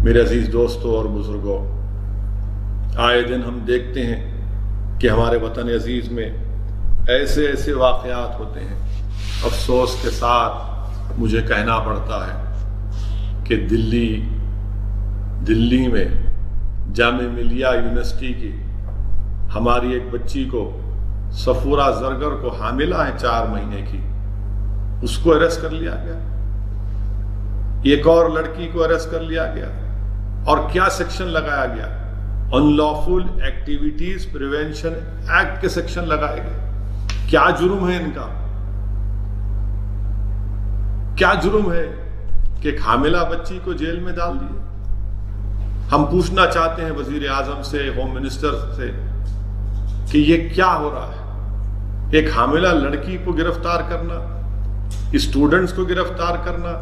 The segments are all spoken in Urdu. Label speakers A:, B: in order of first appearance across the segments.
A: میرے عزیز دوستوں اور بزرگوں، آئے دن ہم دیکھتے ہیں کہ ہمارے وطن عزیز میں ایسے ایسے واقعات ہوتے ہیں۔ افسوس کے ساتھ مجھے کہنا پڑتا ہے کہ دلی میں جامعہ ملیہ یونیورسٹی کی ہماری ایک بچی کو، صفورہ زرگر کو، حاملہ ہے 4 مہینے کی، اس کو اریسٹ کر لیا گیا۔ ایک اور لڑکی کو اریسٹ کر لیا گیا، اور کیا سیکشن لگایا گیا؟ ان لافل ایکٹیویٹیز پریونشن ایکٹ کے سیکشن لگائے گئے۔ کیا جرم ہے ان کا؟ کیا جرم ہے کہ ایک حاملہ بچی کو جیل میں ڈال دیے؟ ہم پوچھنا چاہتے ہیں وزیر اعظم سے، ہوم منسٹر سے، کہ یہ کیا ہو رہا ہے؟ ایک حاملہ لڑکی کو گرفتار کرنا، اسٹوڈنٹس کو گرفتار کرنا،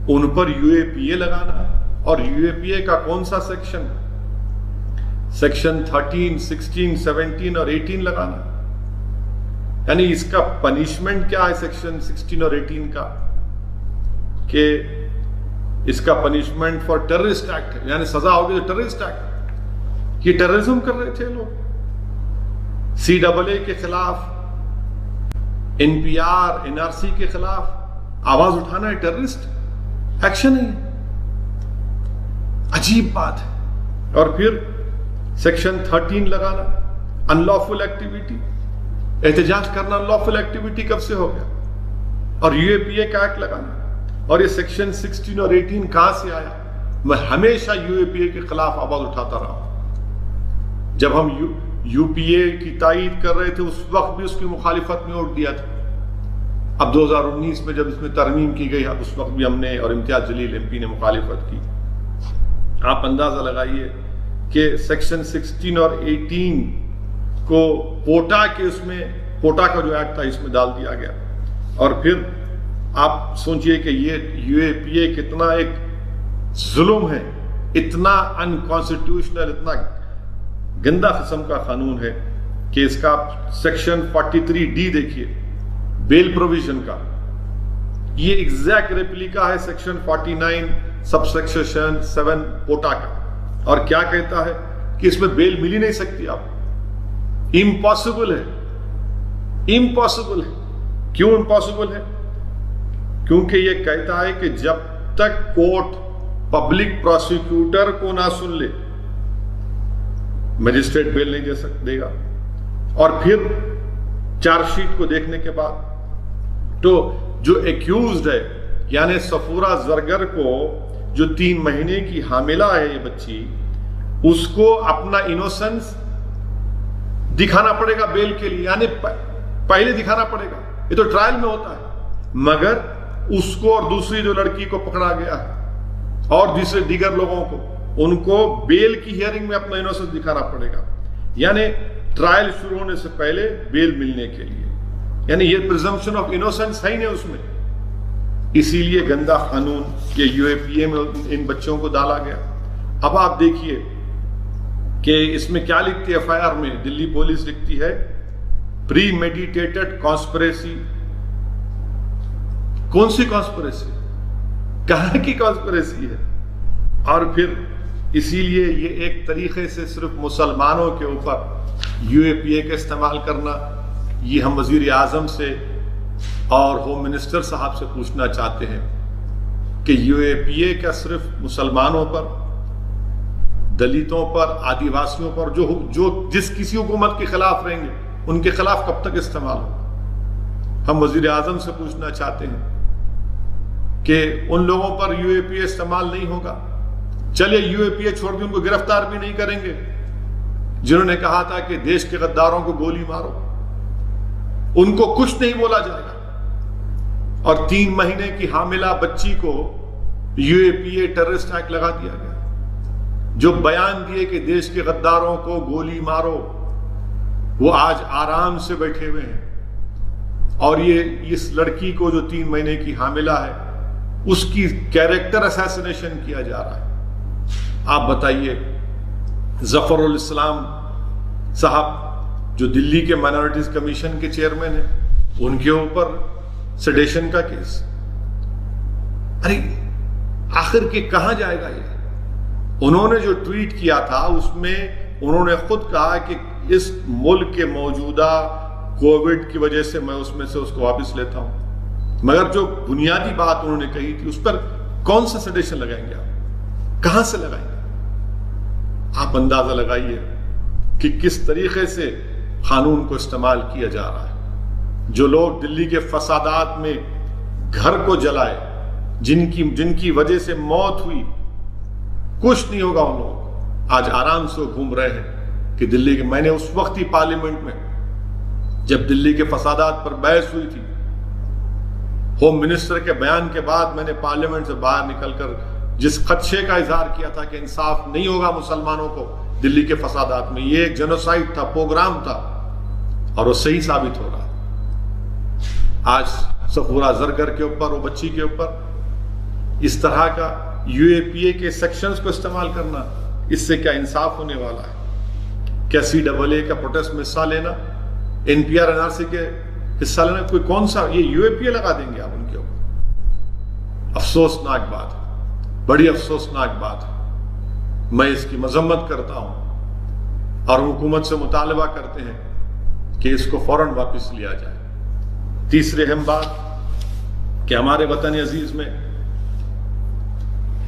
A: ان پر یو اے پی اے لگانا، اور یو اے پی اے کا کون سا سیکشن؟ سیکشن 13، 16، 17 اور 18 لگانا۔ یعنی اس کا پنشمنٹ کیا ہے سیکشن 16 اور 18 کا؟ کہ اس کا پنشمنٹ فار ٹیررسٹ ایکٹ ہے، یعنی سزا ہوگی ٹیررسٹ ایکٹ۔ یہ ٹیررزم کر رہے تھے لوگ۔ CAA کے خلاف، NPR، NRC کے خلاف آواز اٹھانا ہے ٹیررسٹ ایکشن ہے۔ عجیب بات ہے۔ اور پھر سیکشن 13 لگانا، ان لافل ایکٹیویٹی، احتجاج کرنا ان لافل ایکٹیویٹی کب سے ہو گیا؟ اور یو اے پی اے کا ایکٹ لگانا، اور یہ سیکشن 16 اور 18 کہاں سے آیا؟ میں ہمیشہ یو اے پی اے کے خلاف آواز اٹھاتا رہا ہوں۔ جب ہم یو پی اے کی تائید کر رہے تھے، اس وقت بھی اس کی مخالفت میں ووٹ دیا تھا۔ اب 2019 میں جب اس میں ترمیم کی گئی، اس وقت بھی ہم نے، اور امتیاز جلیل MP نے مخالفت کی۔ آپ اندازہ لگائیے کہ سیکشن 16 اور 18 کو کوٹا کے، اس میں کوٹا کا جو ایکٹ تھا اس میں ڈال دیا گیا۔ اور پھر آپ سوچئے کہ یہ یو اے پی اے کتنا ایک ظلم ہے، اتنا انکانسٹیٹیوشنل، اتنا گندا قسم کا قانون ہے کہ اس کا سیکشن 43D دیکھیے، بیل پروویژن کا، یہ ایگزیکٹ ریپلیکا ہے سیکشن 49 سب سیکشن 7 کوٹا کا۔ اور کیا کہتا ہے کہ اس میں بیل مل ہی نہیں سکتی آپ، امپاسبل ہے، امپاسبل ہے۔ کیوں امپاسبل ہے؟ کیونکہ یہ کہتا ہے کہ جب تک کورٹ پبلک پروسیکیوٹر کو نہ سن لے، مجسٹریٹ بیل نہیں دے گا۔ اور پھر چارج شیٹ کو دیکھنے کے بعد تو جو ایکیوزڈ ہے، یعنی صفورہ زرگر کو، جو 3 مہینے کی حاملہ ہے یہ بچی، اس کو اپنا انوسنس دکھانا پڑے گا بیل کے لیے، یعنی پہلے دکھانا پڑے گا۔ یہ تو ٹرائل میں ہوتا ہے، مگر اس کو اور دوسری جو لڑکی کو پکڑا گیا ہے اور دیگر لوگوں کو، ان کو بیل کی ہیئرنگ میں اپنا انوسنس دکھانا پڑے گا، یعنی ٹرائل شروع ہونے سے پہلے بیل ملنے کے لیے۔ یعنی یہ پریزمپشن آف انوسنس ہے ہی نہیں اس میں، اسی لیے گندا قانون یہ یو اے پی اے میں ان بچوں کو ڈالا گیا۔ اب آپ دیکھیے کہ اس میں کیا لکھتی ہے FIR میں، دلی پولیس لکھتی ہے پری میڈیٹیٹڈ کانسپریسی۔ کون سی کانسپریسی؟ کہاں کی کانسپریسی ہے؟ اور پھر اسی لیے یہ ایک طریقے سے صرف مسلمانوں کے اوپر یو اے پی اے کا استعمال کرنا، یہ ہم وزیر اعظم سے اور ہوم منسٹر صاحب سے پوچھنا چاہتے ہیں کہ یو اے پی اے کا صرف مسلمانوں پر، دلتوں پر، آدی واسیوں پر، جو جس کسی حکومت کے خلاف رہیں گے ان کے خلاف کب تک استعمال ہو؟ ہم وزیر اعظم سے پوچھنا چاہتے ہیں کہ ان لوگوں پر یو اے پی اے استعمال نہیں ہوگا۔ چلیے یو اے پی اے چھوڑ کے ان کو گرفتار بھی نہیں کریں گے، جنہوں نے کہا تھا کہ دیش کے غداروں کو گولی مارو، ان کو کچھ نہیں بولا جائے گا۔ اور 3 مہینے کی حاملہ بچی کو you a P a terrorist act لگا دیا گیا۔ جو بیان دیے کہ دیش کے غداروں کو گولی مارو، وہ آج آرام سے بیٹھے ہوئے ہیں، اور یہ اس لڑکی کو جو 3 مہینے کی حاملہ ہے، اس کی کیریکٹر اسیسینیشن کیا جا رہا ہے۔ آپ بتائیے، ظفر الاسلام صاحب جو دلی کے مائنورٹیز کمیشن کے چیئرمین ہیں، ان کے اوپر سیڈیشن کا کیس۔ ارے آخر کے کہاں جائے گا یہ؟ انہوں نے جو ٹویٹ کیا تھا اس میں انہوں نے خود کہا کہ اس ملک کے موجودہ کووڈ کی وجہ سے میں اس کو واپس لیتا ہوں، مگر جو بنیادی بات انہوں نے کہی تھی اس پر کون سا سڈیشن لگائیں گے آپ؟ کہاں سے لگائیں گے؟ آپ اندازہ لگائیے کہ کس طریقے سے قانون کو استعمال کیا جا رہا ہے۔ جو لوگ دلی کے فسادات میں گھر کو جلائے، جن کی وجہ سے موت ہوئی، کچھ نہیں ہوگا ان لوگ، آج آرام سے گھوم رہے ہیں کہ دلی کے، میں نے اس وقت ہی پارلیمنٹ میں جب دلی کے فسادات پر بحث ہوئی تھی، ہوم منسٹر کے بیان کے بعد میں نے پارلیمنٹ سے باہر نکل کر جس خدشے کا اظہار کیا تھا کہ انصاف نہیں ہوگا مسلمانوں کو دلی کے فسادات میں، یہ ایک جنوسائیڈ تھا، پروگرام تھا، اور وہ صحیح ثابت ہو رہا۔ آج صفورہ زرگر کے اوپر، وہ بچی کے اوپر اس طرح کا یو اے پی اے کے سیکشنز کو استعمال کرنا، اس سے کیا انصاف ہونے والا ہے؟ کیا سی ڈبل اے کا پروٹیسٹ میں حصہ لینا، N P R N R C کے حصہ لینا، کوئی کون سا یہ یو اے پی اے لگا دیں گے آپ ان کے اوپر؟ افسوسناک بات ہے، بڑی افسوسناک بات ہے۔ میں اس کی مذمت کرتا ہوں اور حکومت سے مطالبہ کرتے ہیں کہ اس کو فوراً واپس لیا جائے۔ تیسری اہم بات کہ ہمارے وطن عزیز میں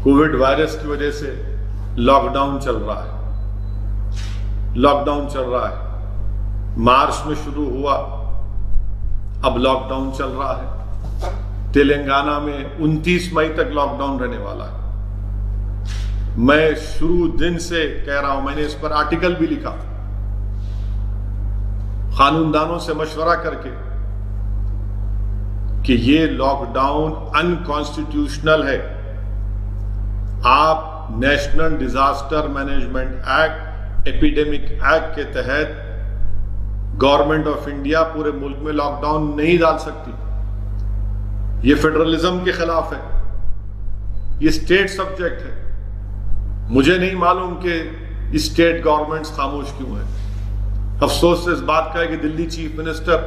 A: کووڈ وائرس کی وجہ سے لاک ڈاؤن چل رہا ہے، لاک ڈاؤن چل رہا ہے، مارچ میں شروع ہوا، اب لاک ڈاؤن چل رہا ہے۔ تلنگانہ میں 29 مئی تک لاک ڈاؤن رہنے والا ہے۔ میں شروع دن سے کہہ رہا ہوں، میں نے اس پر آرٹیکل بھی لکھا، قانون دانوں سے مشورہ کر کے، کہ یہ لاک ڈاؤن انکانسٹیٹیوشنل ہے۔ آپ national disaster management act, epidemic act کے تحت گورنمنٹ آف انڈیا پورے ملک میں لاک ڈاؤن نہیں ڈال سکتی، یہ فیڈرلزم کے خلاف ہے، یہ اسٹیٹ سبجیکٹ ہے۔ مجھے نہیں معلوم کہ اسٹیٹ گورنمنٹس خاموش کیوں ہیں۔ افسوس اس بات کا ہے کہ دلی چیف منسٹر،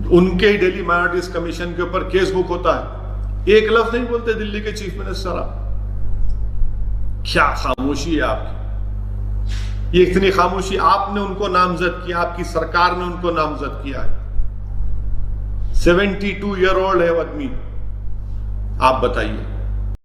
A: ان کے ہی ڈیلی مائنورٹیز کمیشن کے اوپر کیس بک ہوتا ہے، ایک لفظ نہیں بولتے دلی کے چیف منسٹر۔ آپ کیا خاموشی ہے آپ کی؟ یہ اتنی خاموشی، آپ نے ان کو نامزد کیا، آپ کی سرکار نے ان کو نامزد کیا ہے۔ 72 ایئر اولڈ ہے وہ آدمی، آپ بتائیے